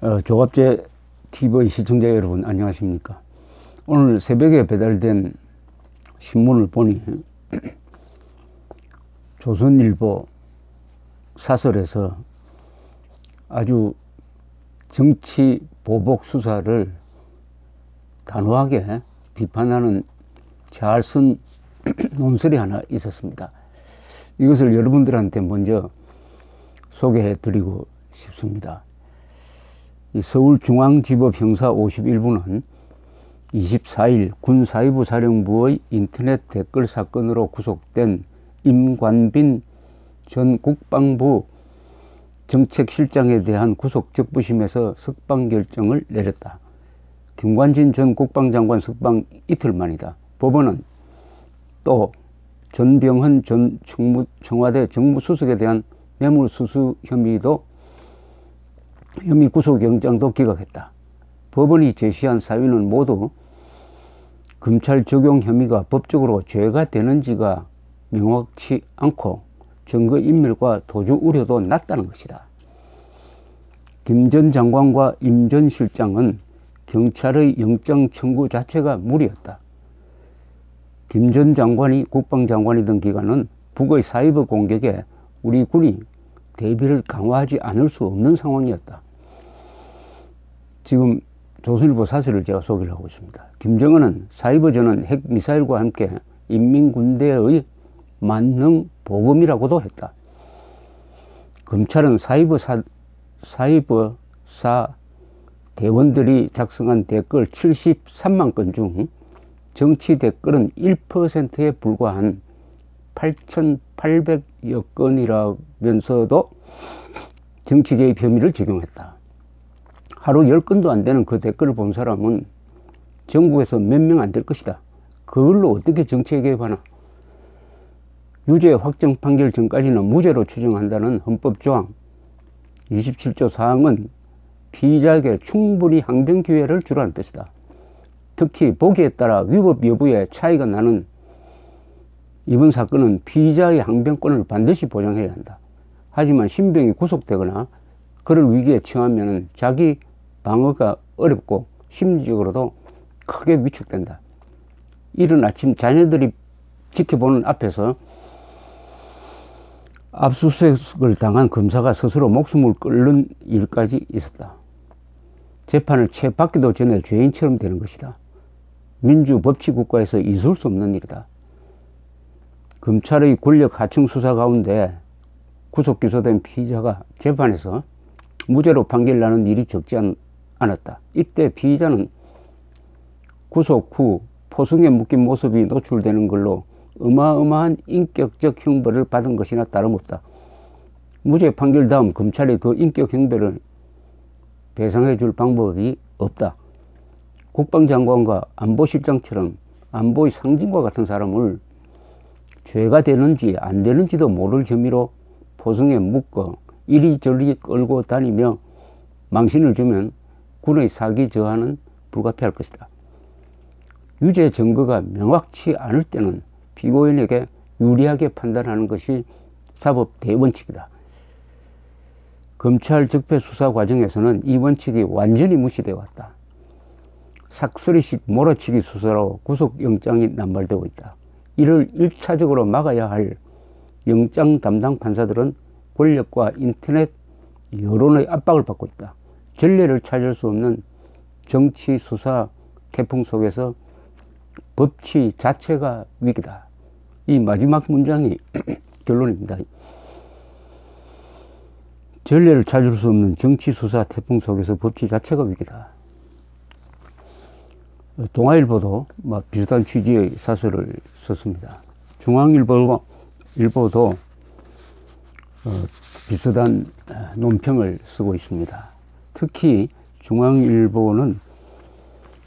조갑제 TV 시청자 여러분 안녕하십니까. 오늘 새벽에 배달된 신문을 보니 조선일보 사설에서 아주 정치 보복 수사를 단호하게 비판하는 잘 쓴 논설이 하나 있었습니다. 이것을 여러분들한테 먼저 소개해 드리고 싶습니다. 서울중앙지법 형사 51부는 24일 군사이부 사령부의 인터넷 댓글 사건으로 구속된 임관빈 전 국방부 정책실장에 대한 구속 적부심에서 석방 결정을 내렸다. 김관진 전 국방장관 석방 이틀 만이다. 법원은 또 전병헌 전 청와대 정무수석에 대한 뇌물수수 혐의 구속영장도 기각했다. 법원이 제시한 사유는 모두 검찰 적용 혐의가 법적으로 죄가 되는지가 명확치 않고 증거인멸과 도주 우려도 낮다는 것이다. 김 전 장관과 임 전 실장은 경찰의 영장 청구 자체가 무리였다. 김 전 장관이 국방장관이던 기간은 북의 사이버 공격에 우리 군이 대비를 강화하지 않을 수 없는 상황이었다. 지금 조선일보 사설을 제가 소개를 하고 있습니다. 김정은은 사이버전은 핵미사일과 함께 인민군대의 만능 보검이라고도 했다. 검찰은 사이버사 대원들이 작성한 댓글 73만 건 중 정치 댓글은 1%에 불과한 8,800여 건이라면서도 정치 개입 혐의를 적용했다. 하루 10건도 안 되는 그 댓글을 본 사람은 전국에서 몇 명 안 될 것이다. 그걸로 어떻게 정치에 개입하나? 유죄 확정 판결 전까지는 무죄로 추정한다는 헌법조항 27조 사항은 피의자에게 충분히 항변 기회를 주라는 뜻이다. 특히 보기에 따라 위법 여부에 차이가 나는 이번 사건은 피의자의 항변권을 반드시 보장해야 한다. 하지만 신병이 구속되거나 그를 위기에 처하면 자기 방어가 어렵고 심리적으로도 크게 위축된다. 이른 아침 자녀들이 지켜보는 앞에서 압수수색을 당한 검사가 스스로 목숨을 끊는 일까지 있었다. 재판을 채 받기도 전에 죄인처럼 되는 것이다. 민주법치국가에서 있을 수 없는 일이다. 검찰의 권력 하층 수사 가운데 구속 기소된 피의자가 재판에서 무죄로 판결나는 일이 적지 않았다. 이때 피의자는 구속 후 포승에 묶인 모습이 노출되는 걸로 어마어마한 인격적 형벌을 받은 것이나 다름없다. 무죄 판결 다음 검찰이 그 인격 형벌을 배상해 줄 방법이 없다. 국방장관과 안보실장처럼 안보의 상징과 같은 사람을 죄가 되는지 안 되는지도 모를 혐의로 포승에 묶어 이리저리 끌고 다니며 망신을 주면 군의 사기 저하는 불가피할 것이다. 유죄 증거가 명확치 않을 때는 피고인에게 유리하게 판단하는 것이 사법 대원칙이다. 검찰 적폐 수사 과정에서는 이 원칙이 완전히 무시되어 왔다. 삭스리식 몰아치기 수사로 구속영장이 남발되고 있다. 이를 1차적으로 막아야 할 영장 담당 판사들은 권력과 인터넷 여론의 압박을 받고 있다. 전례를 찾을 수 없는 정치 수사 태풍 속에서 법치 자체가 위기다. 이 마지막 문장이 결론입니다. 전례를 찾을 수 없는 정치 수사 태풍 속에서 법치 자체가 위기다. 동아일보도 비슷한 취지의 사설을 썼습니다. 중앙일보도 비슷한 논평을 쓰고 있습니다. 특히 중앙일보는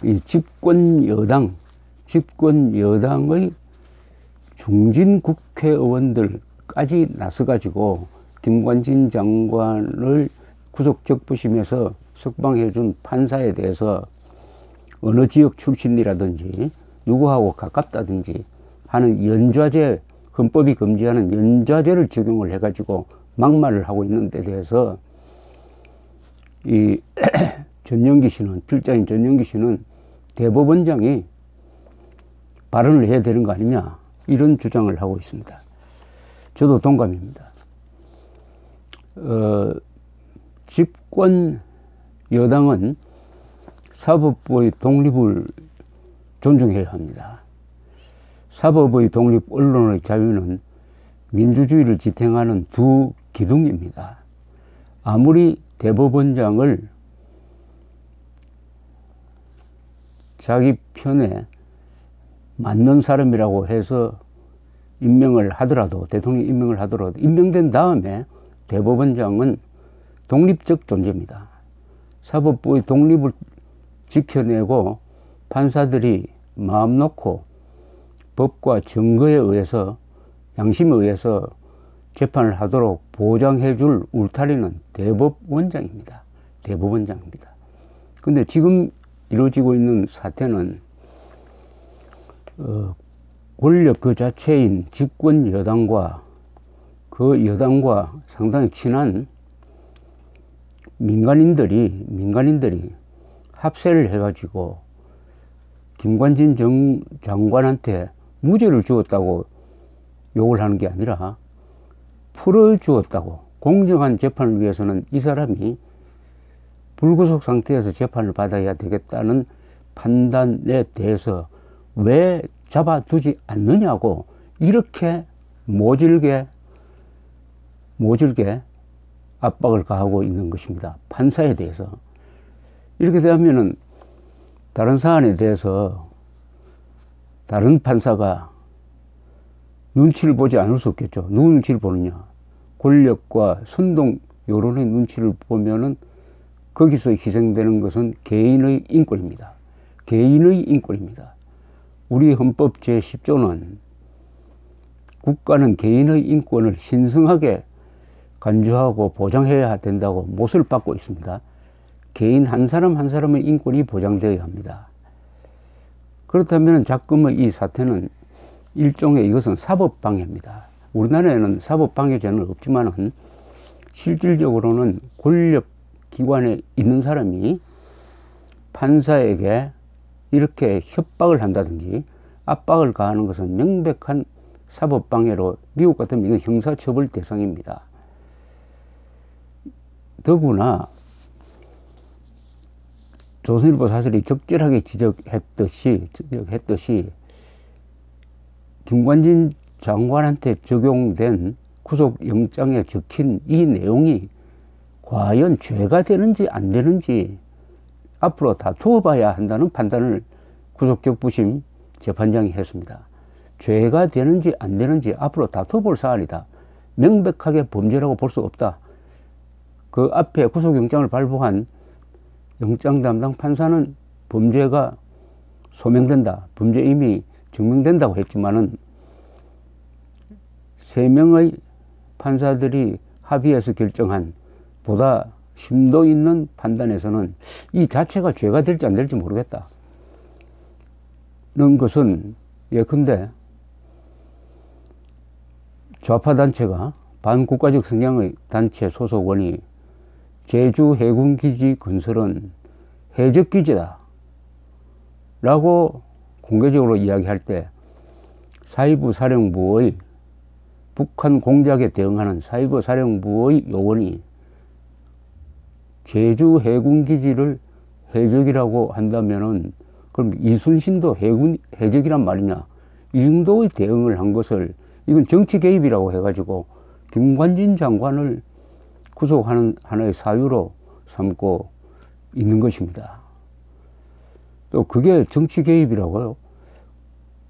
이 집권 여당의 중진 국회의원들까지 나서가지고 김관진 장관을 구속 적부심에서 석방해준 판사에 대해서 어느 지역 출신이라든지 누구하고 가깝다든지 하는 연좌제, 헌법이 금지하는 연좌제를 적용을 해가지고 막말을 하고 있는 데 대해서 이 전영기 씨는, 필자인 전영기 씨는 대법원장이 발언을 해야 되는 거 아니냐, 이런 주장을 하고 있습니다. 저도 동감입니다. 집권 여당은 사법부의 독립을 존중해야 합니다. 사법의 독립, 언론의 자유는 민주주의를 지탱하는 두 기둥입니다. 아무리 대법원장을 자기 편에 맞는 사람이라고 해서 임명을 하더라도, 대통령 임명을 하더라도, 임명된 다음에 대법원장은 독립적 존재입니다. 사법부의 독립을 지켜내고 판사들이 마음 놓고 법과 증거에 의해서, 양심에 의해서 재판을 하도록 보장해 줄 울타리는 대법원장입니다. 대법원장입니다. 근데 지금 이루어지고 있는 사태는 권력 그 자체인 집권 여당과 그 여당과 상당히 친한 민간인들이 합세를 해가지고 김관진 장관한테 무죄를 주었다고 욕을 하는 게 아니라 풀어주었다고, 공정한 재판을 위해서는 이 사람이 불구속 상태에서 재판을 받아야 되겠다는 판단에 대해서 왜 잡아두지 않느냐고 이렇게 모질게 압박을 가하고 있는 것입니다. 판사에 대해서. 이렇게 되면은 다른 사안에 대해서 다른 판사가 눈치를 보지 않을 수 없겠죠. 누구 눈치를 보느냐? 권력과 선동 여론의 눈치를 보면은 거기서 희생되는 것은 개인의 인권입니다. 개인의 인권입니다. 우리 헌법 제10조는 국가는 개인의 인권을 신성하게 간주하고 보장해야 된다고 못을 받고 있습니다. 개인 한 사람 한 사람의 인권이 보장되어야 합니다. 그렇다면 자꾸의 이 사태는 일종의 이것은 사법방해입니다. 우리나라에는 사법방해죄는 없지만은 실질적으로는 권력기관에 있는 사람이 판사에게 이렇게 협박을 한다든지 압박을 가하는 것은 명백한 사법방해로 미국 같으면 이건 형사처벌 대상입니다. 더구나 조선일보 사설이 적절하게 지적했듯이 김관진 장관한테 적용된 구속영장에 적힌 이 내용이 과연 죄가 되는지 안 되는지 앞으로 다투어 봐야 한다는 판단을 구속적부심 재판장이 했습니다. 죄가 되는지 안 되는지 앞으로 다투어 볼 사안이다. 명백하게 범죄라고 볼 수 없다. 그 앞에 구속영장을 발부한 영장 담당 판사는 범죄가 소명된다, 범죄 이미 증명된다고 했지만은 3명의 판사들이 합의해서 결정한 보다 심도 있는 판단에서는 이 자체가 죄가 될지 안 될지 모르겠다. 는 것은 예컨대 좌파 단체가 반국가적 성향의 단체 소속원이 제주 해군기지 건설은 해적기지다 라고 공개적으로 이야기할 때 사이부 사령부의 북한 공작에 대응하는 사이부 사령부의 요원이 제주 해군기지를 해적이라고 한다면은 그럼 이순신도 해적이란 말이냐, 이 정도의 대응을 한 것을 이건 정치 개입이라고 해가지고 김관진 장관을 구속하는 하나의 사유로 삼고 있는 것입니다. 또 그게 정치 개입이라고요.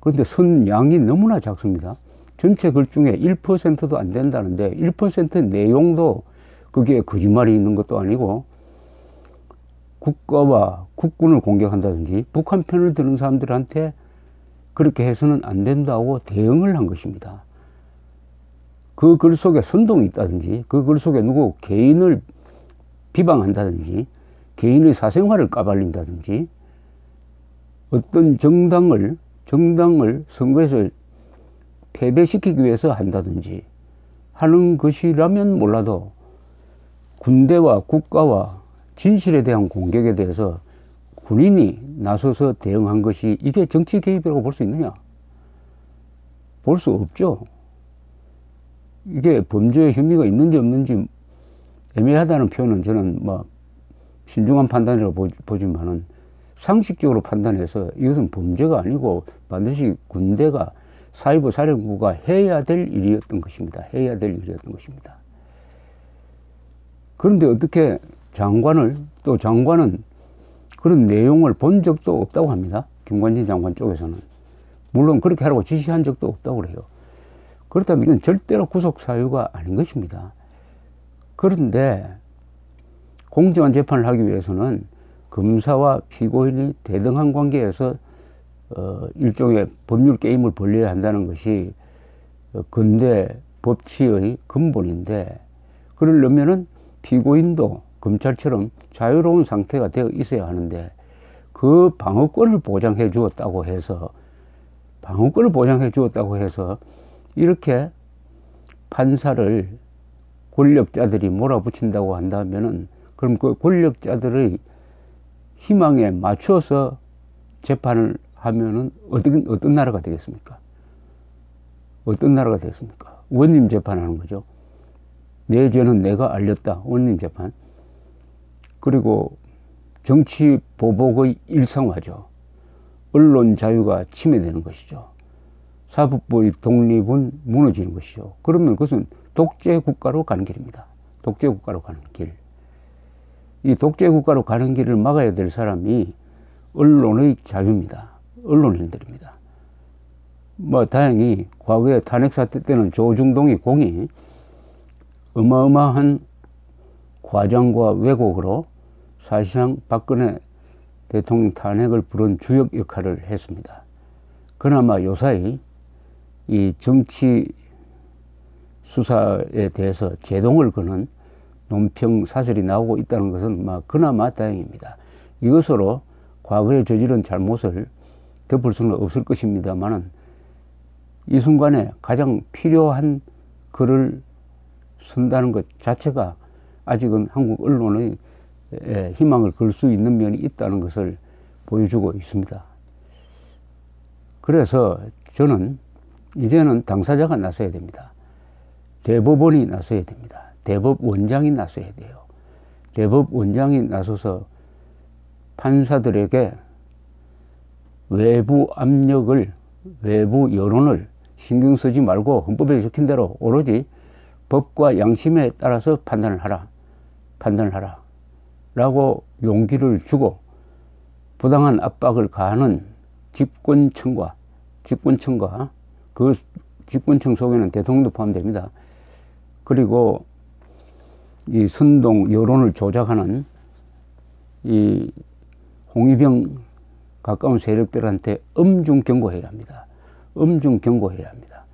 그런데 선양이 너무나 작습니다. 전체 글 중에 1%도 안 된다는데 1% 내용도 그게 거짓말이 있는 것도 아니고 국가와 국군을 공격한다든지 북한 편을 드는 사람들한테 그렇게 해서는 안 된다고 대응을 한 것입니다. 그 글 속에 선동이 있다든지 그 글 속에 누구 개인을 비방한다든지 개인의 사생활을 까발린다든지 어떤 정당을 선거에서 패배시키기 위해서 한다든지 하는 것이라면 몰라도 군대와 국가와 진실에 대한 공격에 대해서 군인이 나서서 대응한 것이 이게 정치 개입이라고 볼 수 있느냐? 볼 수 없죠. 이게 범죄의 혐의가 있는지 없는지 애매하다는 표현은 저는 뭐 신중한 판단이라고 보지만은 상식적으로 판단해서 이것은 범죄가 아니고 반드시 군대가 사이버 사령부가 해야 될 일이었던 것입니다. 해야 될 일이었던 것입니다. 그런데 어떻게 장관은 그런 내용을 본 적도 없다고 합니다. 김관진 장관 쪽에서는. 물론 그렇게 하라고 지시한 적도 없다고 그래요. 그렇다면 이건 절대로 구속 사유가 아닌 것입니다. 그런데 공정한 재판을 하기 위해서는 검사와 피고인이 대등한 관계에서 일종의 법률 게임을 벌려야 한다는 것이 근대 법치의 근본인데, 그러려면은 피고인도 검찰처럼 자유로운 상태가 되어 있어야 하는데, 그 방어권을 보장해 주었다고 해서 이렇게 판사를 권력자들이 몰아붙인다고 한다면은, 그럼 그 권력자들의 희망에 맞춰서 재판을 하면은 어떤 나라가 되겠습니까? 어떤 나라가 되겠습니까? 원님 재판하는 거죠. 내 죄는 내가 알렸다. 원님 재판. 그리고 정치 보복의 일상화죠. 언론 자유가 침해되는 것이죠. 사법부의 독립은 무너지는 것이죠. 그러면 그것은 독재 국가로 가는 길입니다. 독재 국가로 가는 길. 이 독재 국가로 가는 길을 막아야 될 사람이 언론의 자유입니다. 언론인들입니다. 뭐 다행히 과거에 탄핵 사태 때는 조중동이 공이 어마어마한 과장과 왜곡으로 사실상 박근혜 대통령 탄핵을 부른 주역 역할을 했습니다. 그나마 요사이 이 정치 수사에 대해서 제동을 거는 논평 사설이 나오고 있다는 것은 그나마 다행입니다. 이것으로 과거에 저지른 잘못을 덮을 수는 없을 것입니다만은, 이 순간에 가장 필요한 글을 쓴다는 것 자체가 아직은 한국 언론의 희망을 걸 수 있는 면이 있다는 것을 보여주고 있습니다. 그래서 저는 이제는 당사자가 나서야 됩니다. 대법원이 나서야 됩니다. 대법원장이 나서야 돼요. 대법원장이 나서서 판사들에게 외부 압력을, 외부 여론을 신경 쓰지 말고 헌법에 적힌 대로 오로지 법과 양심에 따라서 판단을 하라 라고 용기를 주고, 부당한 압박을 가하는 집권층과 그 집권층 속에는 대통령도 포함됩니다. 그리고 이 선동 여론을 조작하는 이 홍위병 가까운 세력들한테 엄중 경고해야 합니다. 엄중 경고해야 합니다.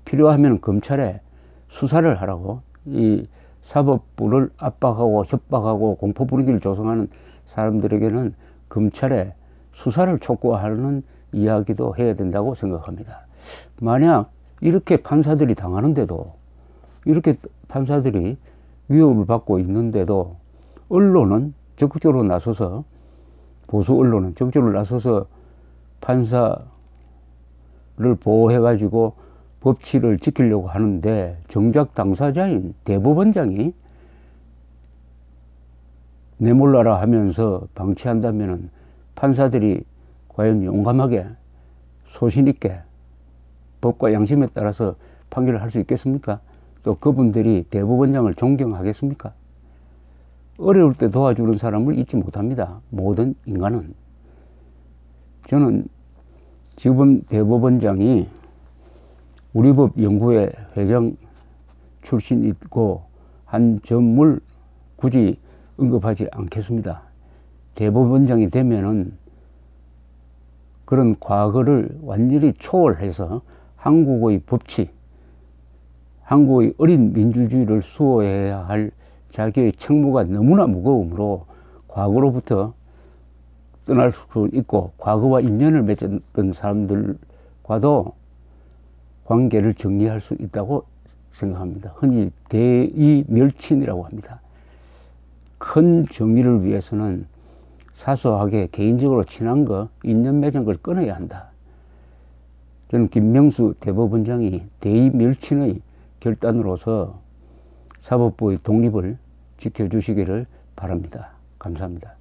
필요하면 검찰에 수사를 하라고, 이 사법부를 압박하고 협박하고 공포 분위기를 조성하는 사람들에게는 검찰에 수사를 촉구하는 이야기도 해야 된다고 생각합니다. 만약 이렇게 판사들이 당하는데도, 이렇게 판사들이 위협을 받고 있는데도 언론은 적극적으로 나서서, 보수 언론은 적극적으로 나서서 판사를 보호해가지고 법치를 지키려고 하는데, 정작 당사자인 대법원장이 내몰라라 하면서 방치한다면 판사들이 과연 용감하게 소신 있게 법과 양심에 따라서 판결을 할 수 있겠습니까? 또 그분들이 대법원장을 존경하겠습니까? 어려울 때 도와주는 사람을 잊지 못합니다. 모든 인간은. 저는 지금 대법원장이 우리법 연구회 회장 출신이고 한 점을 굳이 언급하지 않겠습니다. 대법원장이 되면은 그런 과거를 완전히 초월해서 한국의 법치, 한국의 어린 민주주의를 수호해야 할 자기의 책무가 너무나 무거우므로 과거로부터 떠날 수 있고, 과거와 인연을 맺었던 사람들과도 관계를 정리할 수 있다고 생각합니다. 흔히 대의멸친이라고 합니다. 큰 정의를 위해서는 사소하게 개인적으로 친한 거, 인연 맺은 걸 끊어야 한다. 저는 김명수 대법원장이 대의멸친의 결단으로서 사법부의 독립을 지켜주시기를 바랍니다. 감사합니다.